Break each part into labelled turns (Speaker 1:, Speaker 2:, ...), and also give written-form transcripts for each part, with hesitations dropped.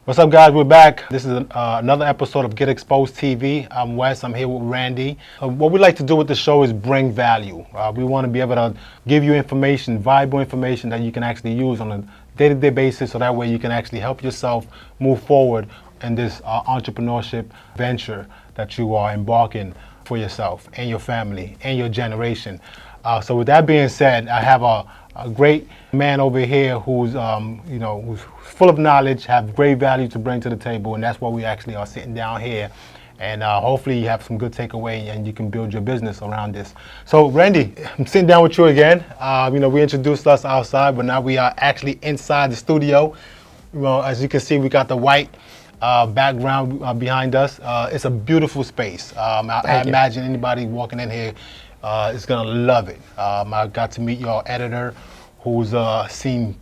Speaker 1: What's up, guys? We're back. This is another episode of Get Exposed TV. I'm Wes. I'm here with Randy. What we like to do with the show is bring value. We want to be able to give you information, valuable information that you can actually use on a day-to-day basis, so that way you can actually help yourself move forward in this entrepreneurship venture that you are embarking for yourself and your family and your generation. So with that being said, I have a great man over here who's who's full of knowledge, have great value to bring to the table, and that's why we actually are sitting down here. And hopefully you have some good takeaway and you can build your business around this. So Randy, I'm sitting down with you again. We introduced us outside, but now we are actually inside the studio. Well, as you can see, we got the white background behind us. It's a beautiful space. I imagine anybody walking in here is gonna love it. I got to meet your editor, who's seen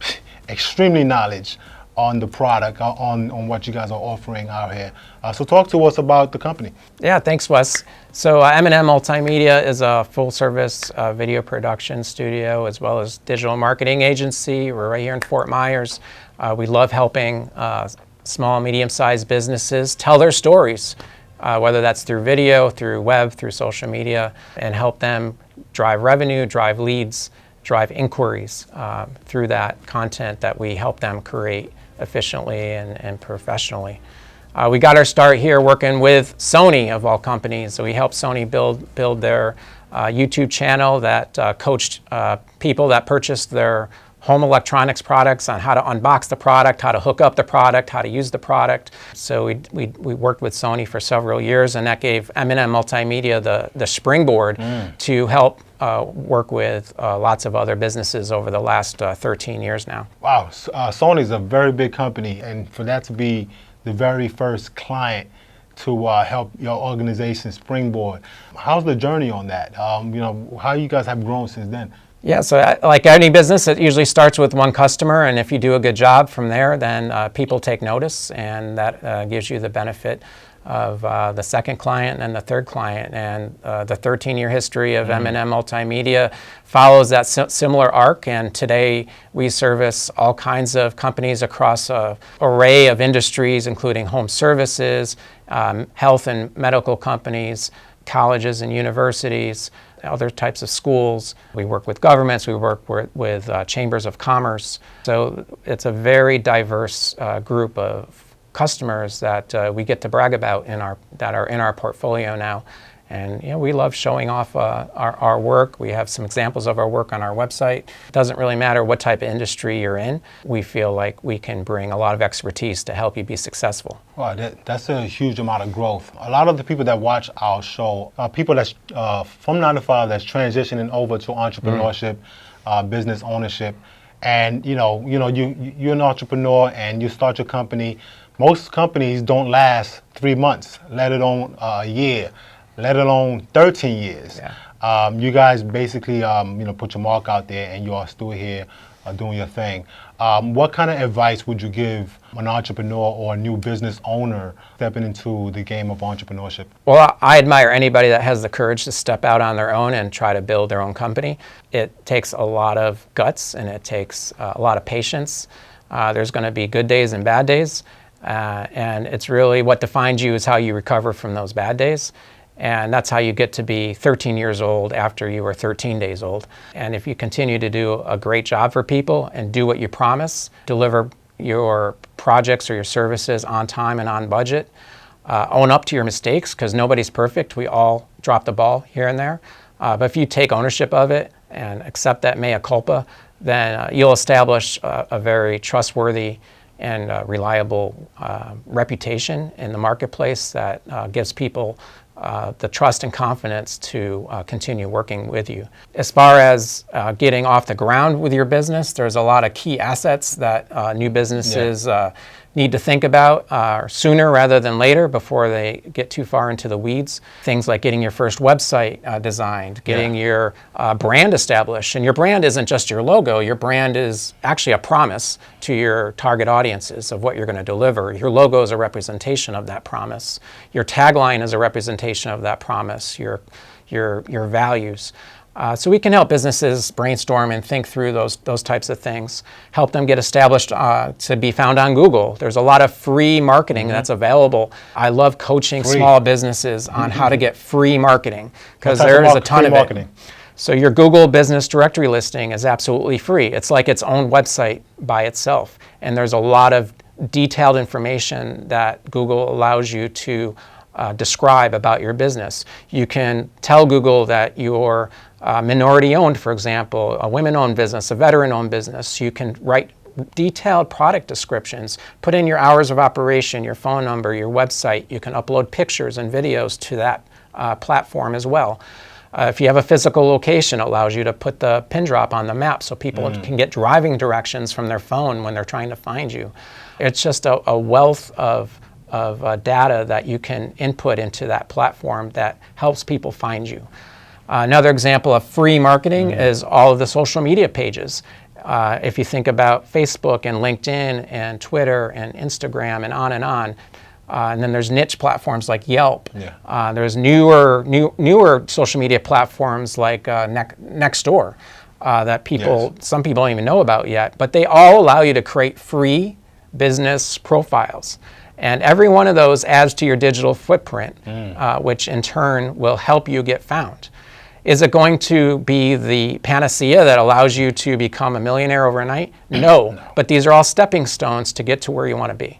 Speaker 1: extremely knowledge on the product, on what you guys are offering out here. So talk to us about the company.
Speaker 2: Yeah, thanks, Wes. So M&M Multimedia is a full-service video production studio as well as digital marketing agency. We're right here in Fort Myers. We love helping small and medium-sized businesses tell their stories, whether that's through video, through web, through social media, and help them drive revenue, drive leads, drive inquiries through that content that we help them create efficiently and professionally. We got our start here working with Sony, of all companies. So we helped Sony build their YouTube channel that coached people that purchased their home electronics products on how to unbox the product, how to hook up the product, how to use the product. So we worked with Sony for several years, and that gave M&M Multimedia the springboard to help work with lots of other businesses over the last 13 years now.
Speaker 1: Wow, Sony's a very big company, and for that to be the very first client to help your organization springboard, how's the journey on that? How you guys have grown since then?
Speaker 2: Yeah, so like any business, it usually starts with one customer, and if you do a good job from there, then people take notice, and that gives you the benefit of the second client and the third client. And the 13-year history of M&M Multimedia follows that similar arc, and today we service all kinds of companies across an array of industries, including home services, health and medical companies, colleges and universities, other types of schools. We work with governments, we work with chambers of commerce. So it's a very diverse group of customers that we get to brag about that are in our portfolio now. And we love showing off our work. We have some examples of our work on our website. It doesn't really matter what type of industry you're in. We feel like we can bring a lot of expertise to help you be successful.
Speaker 1: Wow, that's a huge amount of growth. A lot of the people that watch our show are people that's from 9 to 5 that's transitioning over to entrepreneurship, business ownership. And you're an entrepreneur and you start your company. Most companies don't last 3 months, let alone a year, let alone 13 years. Yeah. You guys basically, put your mark out there, and you are still here doing your thing. What kind of advice would you give an entrepreneur or a new business owner stepping into the game of entrepreneurship?
Speaker 2: Well, I admire anybody that has the courage to step out on their own and try to build their own company. It takes a lot of guts, and it takes a lot of patience. There's going to be good days and bad days. And it's really what defines you is how you recover from those bad days. And that's how you get to be 13 years old after you were 13 days old. And if you continue to do a great job for people and do what you promise, deliver your projects or your services on time and on budget, own up to your mistakes, because nobody's perfect. We all drop the ball here and there. But if you take ownership of it and accept that mea culpa, then you'll establish a very trustworthy and reliable reputation in the marketplace that gives people the trust and confidence to continue working with you. As far as getting off the ground with your business, there's a lot of key assets that new businesses need to think about sooner rather than later before they get too far into the weeds. Things like getting your first website designed, getting your brand established. And your brand isn't just your logo. Your brand is actually a promise to your target audiences of what you're going to deliver. Your logo is a representation of that promise. Your tagline is a representation of that promise, your values. So we can help businesses brainstorm and think through those types of things, help them get established to be found on Google. There's a lot of free marketing that's available. I love coaching small businesses on how to get free marketing, because there is a ton of it. So your Google Business Directory listing is absolutely free. It's like its own website by itself. And there's a lot of detailed information that Google allows you to describe about your business. You can tell Google that you're minority owned, for example, a women-owned business, a veteran-owned business. You can write detailed product descriptions, put in your hours of operation, your phone number, your website. You can upload pictures and videos to that platform as well. If you have a physical location, it allows you to put the pin drop on the map so people can get driving directions from their phone when they're trying to find you. It's just a wealth of data that you can input into that platform that helps people find you. Another example of free marketing is all of the social media pages. If you think about Facebook and LinkedIn and Twitter and Instagram and on and on. And then there's niche platforms like Yelp. There's newer social media platforms like Nextdoor that some people don't even know about yet. But they all allow you to create free business profiles. And every one of those adds to your digital footprint, which in turn will help you get found. Is it going to be the panacea that allows you to become a millionaire overnight? No. But these are all stepping stones to get to where you want to be.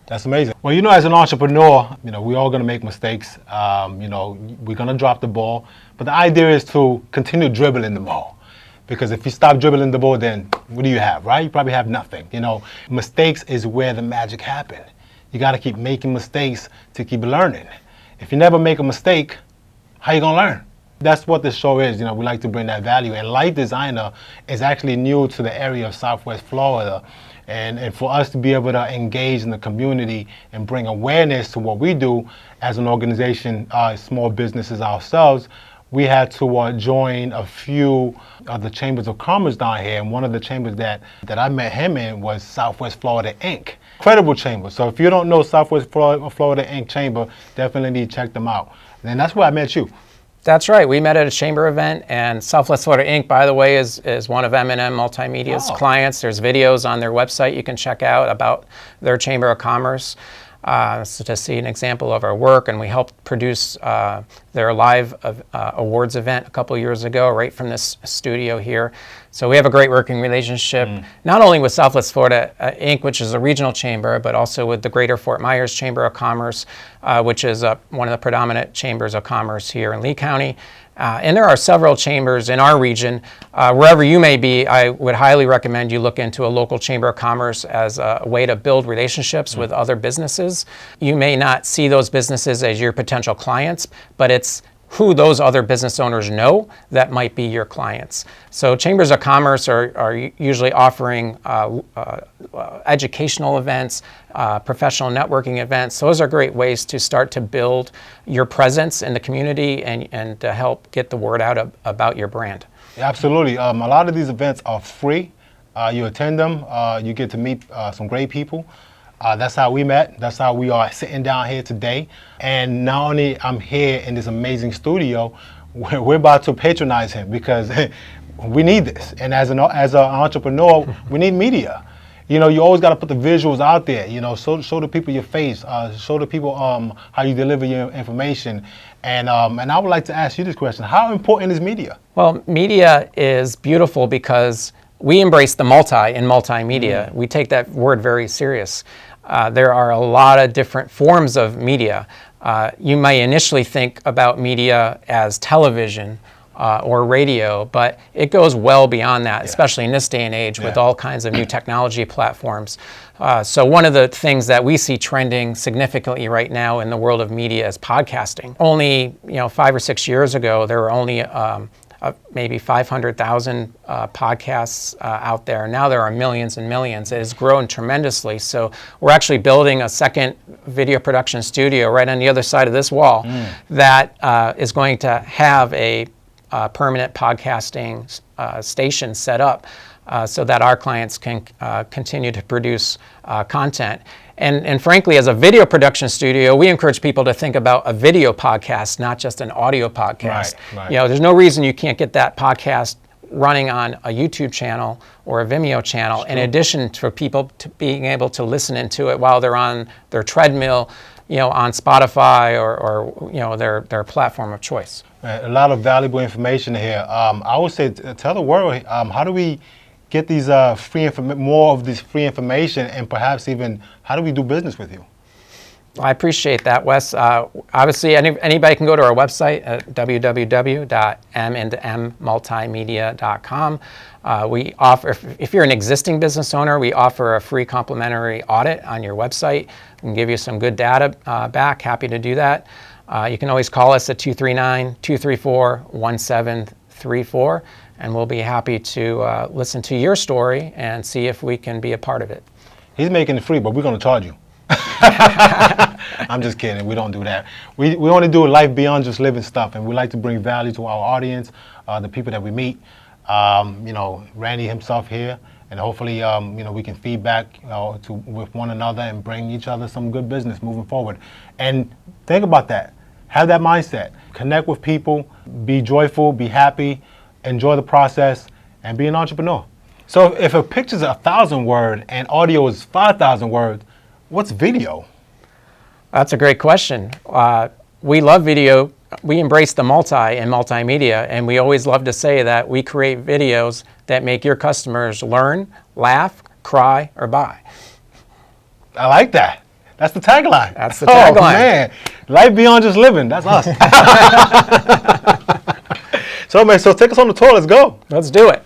Speaker 1: That's amazing. Well, as an entrepreneur, we're all going to make mistakes. We're going to drop the ball. But the idea is to continue dribbling the ball. Because if you stop dribbling the ball, then what do you have, right? You probably have nothing. Mistakes is where the magic happens. You got to keep making mistakes to keep learning. If you never make a mistake, how you going to learn? That's what this show is. We like to bring that value. And Light Designer is actually new to the area of Southwest Florida. And for us to be able to engage in the community and bring awareness to what we do as an organization, small businesses ourselves, we had to join a few of the chambers of commerce down here. And one of the chambers that I met him in was Southwest Florida Inc. Incredible chamber. So if you don't know Southwest Florida Inc. chamber, definitely need to check them out. And that's where I met you.
Speaker 2: That's right. We met at a chamber event, and Southwest Florida Inc., by the way, is one of M&M Multimedia's clients. There's videos on their website you can check out about their Chamber of Commerce so to see an example of our work. And we helped produce their live awards event a couple years ago, right from this studio here. So we have a great working relationship, not only with Southwest Florida Inc., which is a regional chamber, but also with the Greater Fort Myers Chamber of Commerce, which is one of the predominant chambers of commerce here in Lee County. And there are several chambers in our region. Wherever you may be, I would highly recommend you look into a local chamber of commerce as a way to build relationships with other businesses. You may not see those businesses as your potential clients, but it's who those other business owners know that might be your clients. So chambers of commerce are usually offering educational events, professional networking events. Those are great ways to start to build your presence in the community and to help get the word out about your brand.
Speaker 1: Absolutely. A lot of these events are free. You attend them, you get to meet some great people. That's how we met. That's how we are sitting down here today. And not only I'm here in this amazing studio, we're about to patronize him because we need this. And as an entrepreneur, we need media. You always got to put the visuals out there. Show the people your face. Show the people how you deliver your information. And I would like to ask you this question: how important is media?
Speaker 2: Well, media is beautiful because we embrace the multi in multimedia. We take that word very serious. There are a lot of different forms of media. You may initially think about media as television or radio, but it goes well beyond that, especially in this day and age with all kinds of new technology platforms. So one of the things that we see trending significantly right now in the world of media is podcasting. Only 5 or 6 years ago, there were only maybe 500,000 podcasts out there. Now there are millions and millions. It has grown tremendously. So we're actually building a second video production studio right on the other side of this wall that is going to have a permanent podcasting station set up so that our clients can continue to produce content. And frankly, as a video production studio, we encourage people to think about a video podcast, not just an audio podcast.
Speaker 1: Right.
Speaker 2: You know, there's no reason you can't get that podcast running on a YouTube channel or a Vimeo channel, in addition to people being able to listen into it while they're on their treadmill, you know, on Spotify or you know, their platform of choice.
Speaker 1: A lot of valuable information here. I would say, tell the world, how do we get these more of this free information, and perhaps even how do we do business with you?
Speaker 2: I appreciate that, Wes. Obviously, anybody can go to our website at www.m&mmultimedia.com. We offer, if you're an existing business owner, we offer a free complimentary audit on your website. We can give you some good data back. Happy to do that. You can always call us at 239-234-1734, and we'll be happy to listen to your story and see if we can be a part of it.
Speaker 1: He's making it free, but we're going to charge you. I'm just kidding. We don't do that. We only do life beyond just living stuff, and we like to bring value to our audience, the people that we meet. You know, Randy himself here, and hopefully, you know, we can feedback with one another and bring each other some good business moving forward. And think about that. Have that mindset. Connect with people. Be joyful. Be happy. Enjoy the process, and be an entrepreneur. So, if a picture is 1,000 words and audio is 5,000 words, what's video?
Speaker 2: That's a great question. We love video. We embrace the multi in multimedia, and we always love to say that we create videos that make your customers learn, laugh, cry, or buy.
Speaker 1: I like that. That's the tagline.
Speaker 2: That's the tagline.
Speaker 1: Oh, man. Life beyond just living. That's us. So, man, so take us on the tour. Let's go.
Speaker 2: Let's do it.